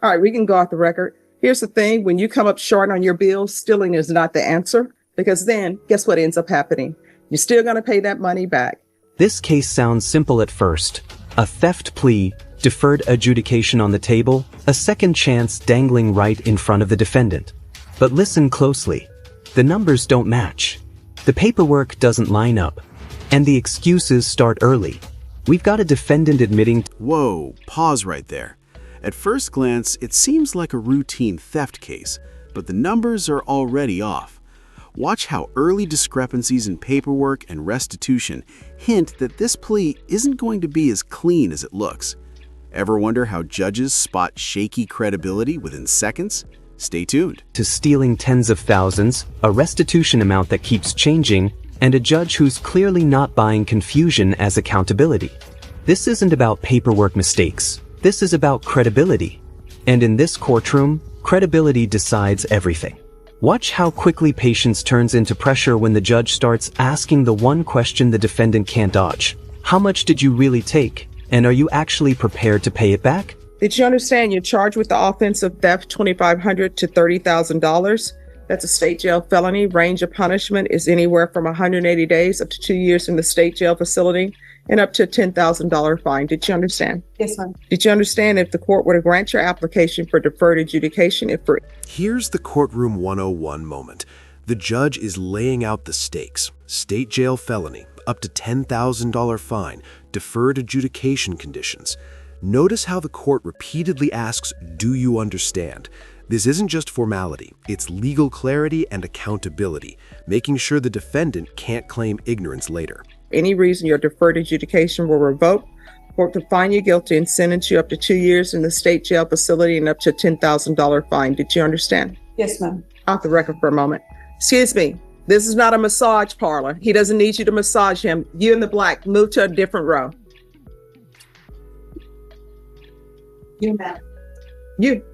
All right, we can go off the record. Here's the thing. When you come up short on your bills, stealing is not the answer, because then guess what ends up happening? You're still going to pay that money back. This case sounds simple at first. A theft plea, deferred adjudication on the table, a second chance dangling right in front of the defendant. But listen closely. The numbers don't match. The paperwork doesn't line up. And the excuses start early. We've got a defendant admitting... Whoa, pause right there. At first glance, it seems like a routine theft case, but the numbers are already off. Watch how early discrepancies in paperwork and restitution hint that this plea isn't going to be as clean as it looks. Ever wonder how judges spot shaky credibility within seconds? Stay tuned. To stealing tens of thousands, a restitution amount that keeps changing, and a judge who's clearly not buying confusion as accountability. This isn't about paperwork mistakes. This is about credibility. And in this courtroom, credibility decides everything. Watch how quickly patience turns into pressure when the judge starts asking the one question the defendant can't dodge. How much did you really take? And are you actually prepared to pay it back? Did you understand you're charged with the offense of theft, $2,500 to $30,000? That's a state jail felony. Range of punishment is anywhere from 180 days up to 2 years in the state jail facility and up to a $10,000 fine. Did you understand? Yes, ma'am. Did you understand if the court were to grant your application for deferred adjudication if for... Here's the Courtroom 101 moment. The judge is laying out the stakes. State jail felony, up to $10,000 fine, deferred adjudication conditions. Notice how the court repeatedly asks, do you understand? This isn't just formality, it's legal clarity and accountability, making sure the defendant can't claim ignorance later. Any reason your deferred adjudication will revoke, court to find you guilty and sentence you up to 2 years in the state jail facility and up to a $10,000 fine. Did you understand? Yes, ma'am. Off the record for a moment. Excuse me. This is not a massage parlor. He doesn't need you to massage him. You in the black, move to a different row. You, ma'am. You.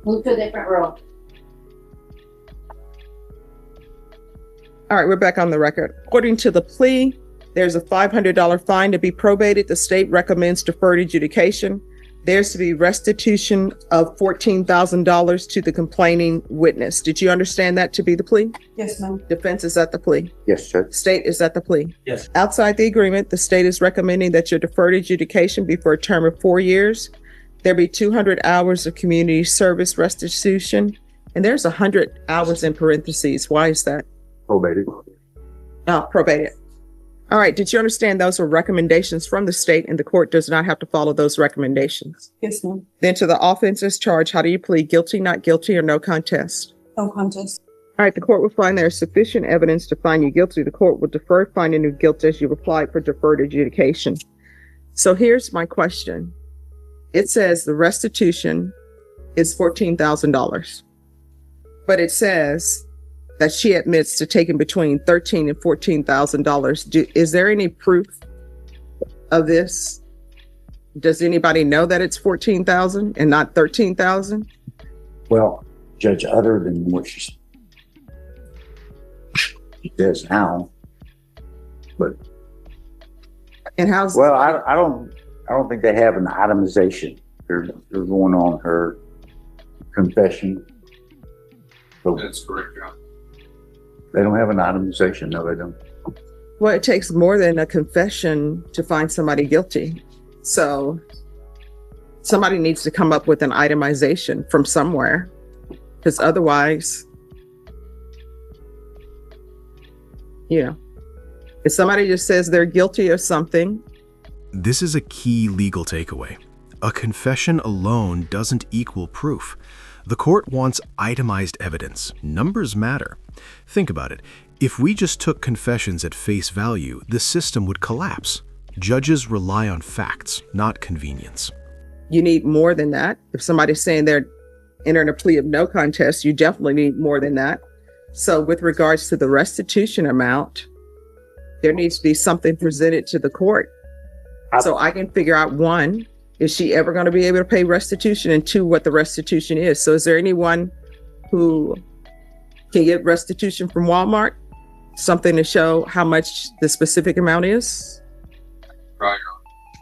Move to a different row. All right, we're back on the record. According to the plea, there's a $500 fine to be probated. The state recommends deferred adjudication. There's to be restitution of $14,000 to the complaining witness. Did you understand that to be the plea? Yes, ma'am. Defense is at the plea. Yes, Judge. State is at the plea. Yes. Outside the agreement, the state is recommending that your deferred adjudication be for a term of 4 years. There be 200 hours of community service restitution, and there's 100 hours in parentheses. Why is that? Probated. Probated. All right. Did you understand those are recommendations from the state and the court does not have to follow those recommendations? Yes, ma'am. Then to the offenses charged, how do you plead? Guilty, not guilty, or no contest? No contest. All right. The court will find there is sufficient evidence to find you guilty. The court will defer finding you guilty as you applied for deferred adjudication. So here's my question. It says the restitution is $14,000, but it says that she admits to taking between $13,000 and $14,000. Is there any proof of this? Does anybody know that it's $14,000 and not $13,000? Well, Judge, other than what she says now, but and how's well, I don't think they have an itemization. They're going on her confession. So That's correct, John. they don't have an itemization. No, they don't. Well, it takes more than a confession to find somebody guilty. So somebody needs to come up with an itemization from somewhere, because otherwise, if somebody just says they're guilty of something. This is a key legal takeaway. A confession alone doesn't equal proof. The court wants itemized evidence. Numbers matter. Think about it. If we just took confessions at face value, the system would collapse. Judges rely on facts, not convenience. You need more than that. If somebody's saying they're entering a plea of no contest, you definitely need more than that. So with regards to the restitution amount, there needs to be something presented to the court. So I can figure out, one, is she ever going to be able to pay restitution? And two, what the restitution is. So is there anyone who can get restitution from Walmart? Something to show how much the specific amount is? Right.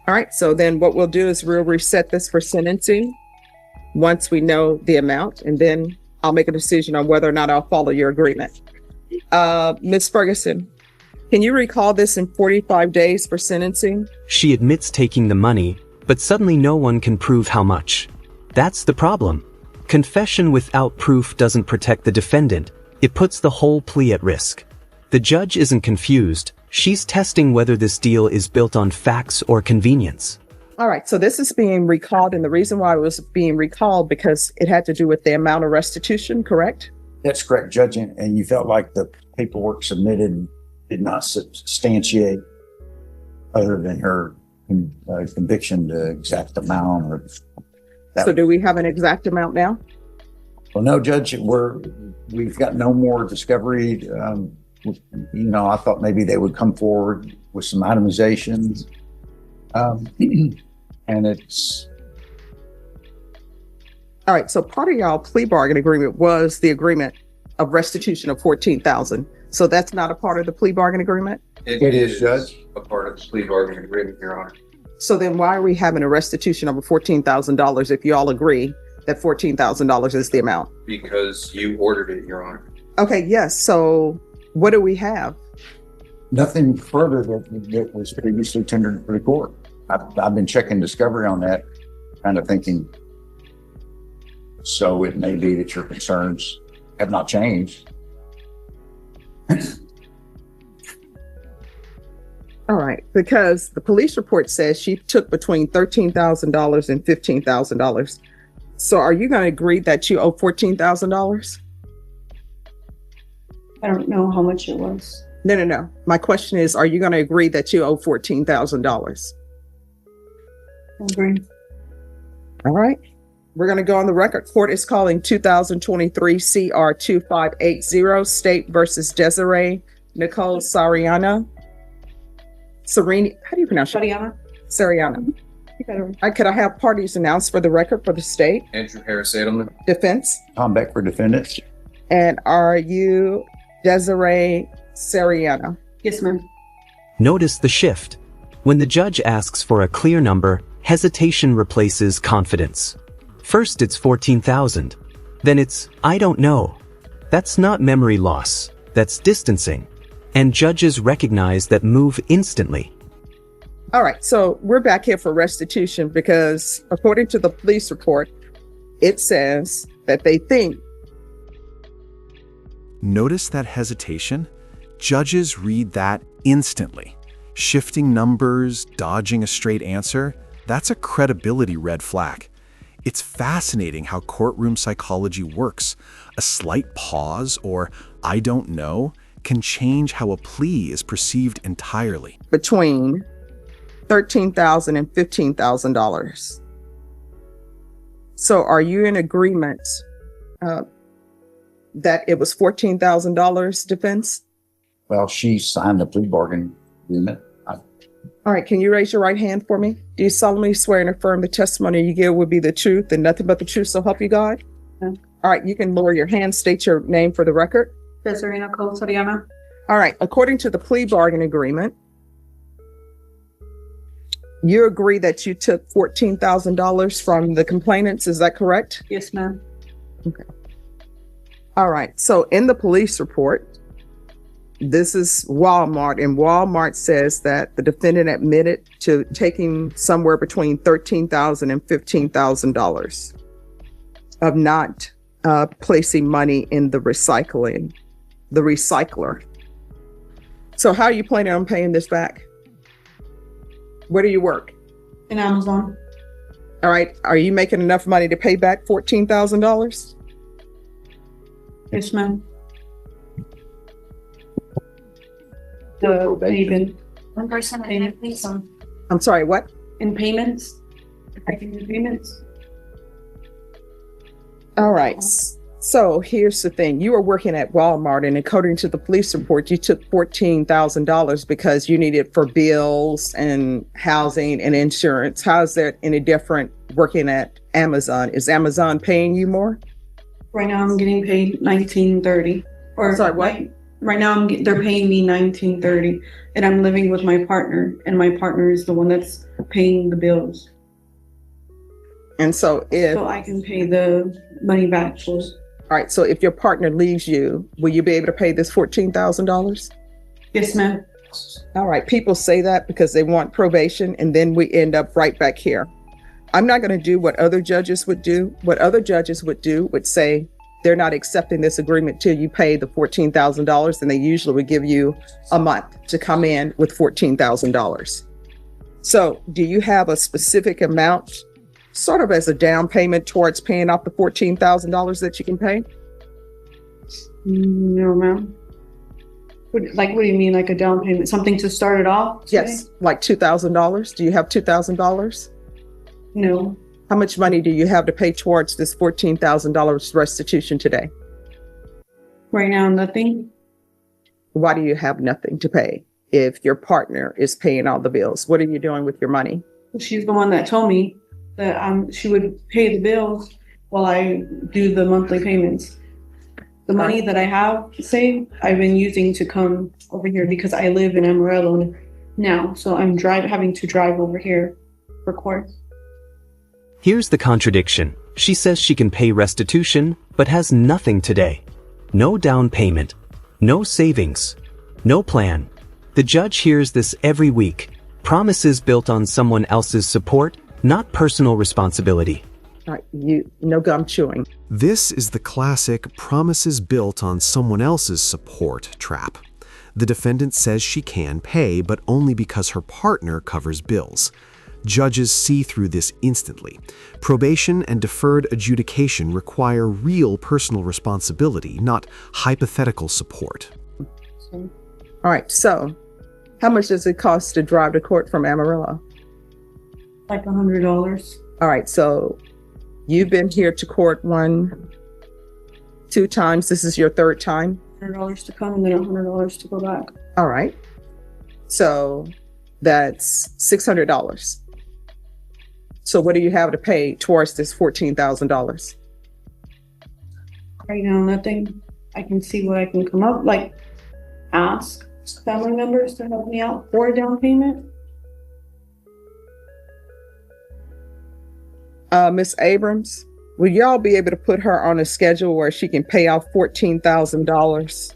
All All right, so then what we'll do is we'll reset this for sentencing once we know the amount, and then I'll make a decision on whether or not I'll follow your agreement. Ms. Ferguson, can you recall this in 45 days for sentencing? She admits taking the money, but suddenly no one can prove how much. That's the problem. Confession without proof doesn't protect the defendant. It puts the whole plea at risk. The judge isn't confused. She's testing whether this deal is built on facts or convenience. All right, so this is being recalled, and the reason why it was being recalled because it had to do with the amount of restitution, correct? That's correct, Judge. And you felt like the paperwork submitted did not substantiate other than her conviction the exact amount or that. So do we have an exact amount now? Well, no, Judge, we've got no more discovery. I thought maybe they would come forward with some itemizations. And it's... All right, so part of y'all plea bargain agreement was the agreement of restitution of $14,000. So that's not a part of the plea bargain agreement? It is, Judge. A part of the plea bargain agreement, Your Honor. So then why are we having a restitution of $14,000 if you all agree that $14,000 is the amount? Because you ordered it, Your Honor. Okay, yes. So what do we have? Nothing further that was previously tendered to the court. I've been checking discovery on that, kind of thinking, so it may be that your concerns have not changed. All right, because the police report says she took between $13,000 and $15,000. So are you going to agree that you owe $14,000? I don't know how much it was. No. My question is, are you going to agree that you owe $14,000? Agree. All right. We're going to go on the record. Court is calling 2023 CR 2580 State versus Desiree Nicole Sariana. Serini, how do you pronounce it? Sariana. Could I have parties announced for the record for the state? Andrew Harris Edelman. Defense. Tom Beck for defendants. And are you Desiree Sariana? Yes, ma'am. Notice the shift. When the judge asks for a clear number, hesitation replaces confidence. First it's 14,000. Then it's, I don't know. That's not memory loss. That's distancing. And judges recognize that move instantly. All right, so we're back here for restitution because according to the police report, it says that they think. Notice that hesitation? Judges read that instantly. Shifting numbers, dodging a straight answer, that's a credibility red flag. It's fascinating how courtroom psychology works. A slight pause or I don't know can change how a plea is perceived entirely. Between $13,000 and $15,000. So are you in agreement that it was $14,000 defense? Well, she signed the plea bargain agreement. All right, can you raise your right hand for me? Do you solemnly swear and affirm the testimony you give will be the truth and nothing but the truth, so help you God? Yeah. All right, you can lower your hand, state your name for the record. Desiree Nicole Sariana. All right, according to the plea bargain agreement, you agree that you took $14,000 from the complainants, is that correct? Yes, ma'am. Okay. All right, so in the police report, this is Walmart, and Walmart says that the defendant admitted to taking somewhere between $13,000 and $15,000 of not placing money in the recycler. So how are you planning on paying this back? Where do you work? In Amazon. All right, are you making enough money to pay back $14,000? Yes, ma'am. The payment. One person at a please. I'm sorry, what? In payments. I can do payments. All right. So here's the thing. You were working at Walmart, and according to the police report, you took $14,000 because you needed for bills and housing and insurance. How is that any different working at Amazon? Is Amazon paying you more? Right now I'm getting paid $19.30. Or Sorry, what? Right now, they're paying me $19.30, and I'm living with my partner, and my partner is the one that's paying the bills. And so So I can pay the money back for. all right, so if your partner leaves you, will you be able to pay this $14,000? Yes, ma'am. All right, people say that because they want probation, and then we end up right back here. I'm not going to do what other judges would do. What other judges would do would say they're not accepting this agreement till you pay the $14,000, and they usually would give you a month to come in with $14,000. So do you have a specific amount, sort of as a down payment towards paying off the $14,000 that you can pay? No, ma'am. What do you mean, like a down payment? Something to start it off? Yes, like $2,000. Do you have $2,000? No. How much money do you have to pay towards this $14,000 restitution today? Right now, nothing. Why do you have nothing to pay if your partner is paying all the bills? What are you doing with your money? She's the one that told me that she would pay the bills while I do the monthly payments. The money that I have saved, I've been using to come over here because I live in Amarillo now. So I'm having to drive over here for court. Here's the contradiction. She says she can pay restitution, but has nothing today. No down payment, no savings, no plan. The judge hears this every week. Promises built on someone else's support, not personal responsibility. All right, no gum chewing. This is the classic promises built on someone else's support trap. The defendant says she can pay, but only because her partner covers bills. Judges see through this instantly. Probation and deferred adjudication require real personal responsibility, not hypothetical support. All right, so how much does it cost to drive to court from Amarillo? Like $100. All right, so you've been here to court 2 times. This is your 3rd time? $100 to come and then $100 to go back. All right. So that's $600. So what do you have to pay towards this $14,000? Right now, nothing. I can see what I can come up, like ask family members to help me out for a down payment. Miss Abrams, will y'all be able to put her on a schedule where she can pay off $14,000?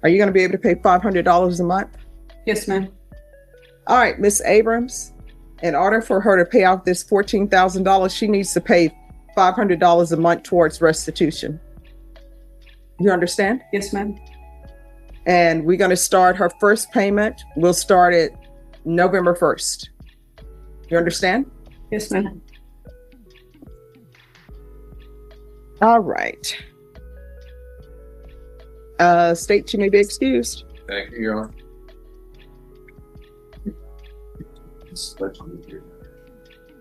Are you going to be able to pay $500 a month? Yes, ma'am. All right, Miss Abrams, in order for her to pay off this $14,000, she needs to pay $500 a month towards restitution. You understand? Yes, ma'am. And we're going to start her first payment. We'll start it November 1st. You understand? Yes, ma'am. All right. State, you may be excused. Thank you, Your Honor.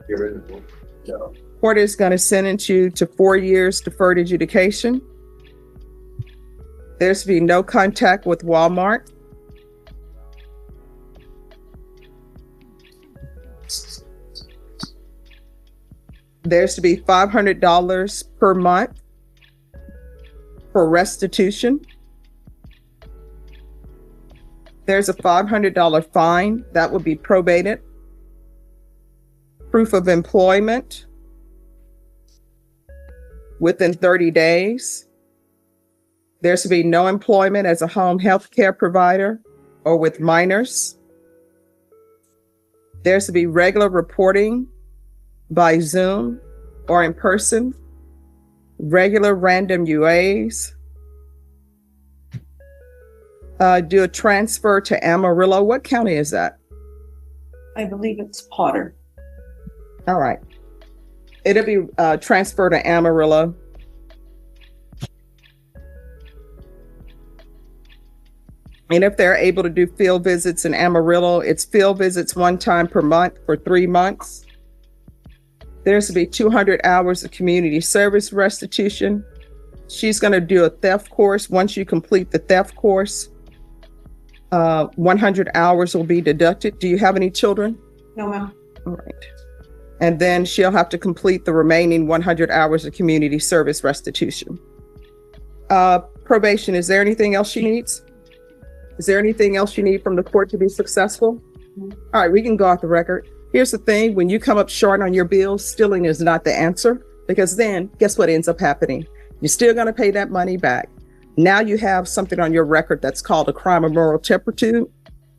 Get rid of it. Court is going to sentence you to 4 years deferred adjudication. There's to be no contact with Walmart. There's to be $500 per month for restitution. There's a $500 fine that will be probated. Proof of employment within 30 days. There's to be no employment as a home health care provider or with minors. There's to be regular reporting by Zoom or in person, regular random UAs. Do a transfer to Amarillo. What county is that? I believe it's Potter. All right. It'll be transferred to Amarillo. And if they're able to do field visits in Amarillo, it's field visits 1 time per month for 3 months. There's to be 200 hours of community service restitution. She's going to do a theft course. Once you complete the theft course, 100 hours will be deducted. Do you have any children? No, ma'am. All right. And then she'll have to complete the remaining 100 hours of community service restitution. probation, is there anything else she needs? Is there anything else you need from the court to be successful? All right, we can go off the record. Here's the thing, when you come up short on your bills, stealing is not the answer, because then guess what ends up happening? You're still going to pay that money back. Now you have something on your record that's called a crime of moral turpitude,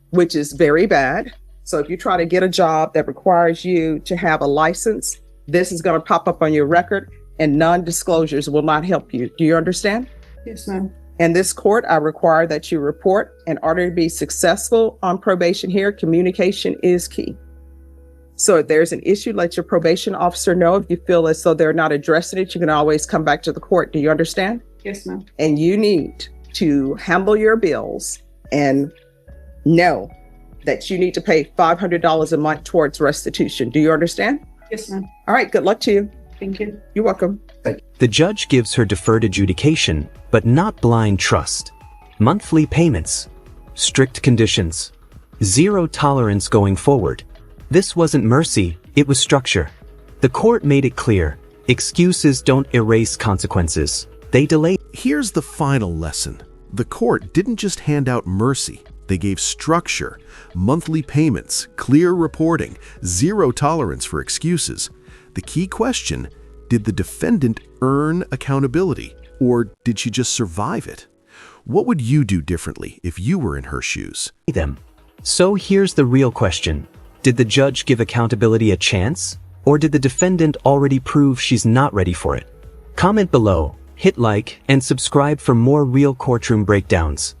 which is very bad. So if you try to get a job that requires you to have a license, this is going to pop up on your record, and non-disclosures will not help you. Do you understand? Yes, ma'am. In this court, I require that you report. In order to be successful on probation here, communication is key. So if there's an issue, let your probation officer know. If you feel as though they're not addressing it, you can always come back to the court. Do you understand? Yes, ma'am. And you need to handle your bills and know that you need to pay $500 a month towards restitution. Do you understand? Yes, ma'am. All right, good luck to you. Thank you. You're welcome. The judge gives her deferred adjudication, but not blind trust. Monthly payments, strict conditions, zero tolerance going forward. This wasn't mercy, it was structure. The court made it clear, excuses don't erase consequences. They delay. Here's the final lesson. The court didn't just hand out mercy. They gave structure, monthly payments, clear reporting, zero tolerance for excuses. The key question, did the defendant earn accountability, or did she just survive it? What would you do differently if you were in her shoes? Them. So here's the real question. Did the judge give accountability a chance, or did the defendant already prove she's not ready for it? Comment below, hit like, and subscribe for more real courtroom breakdowns.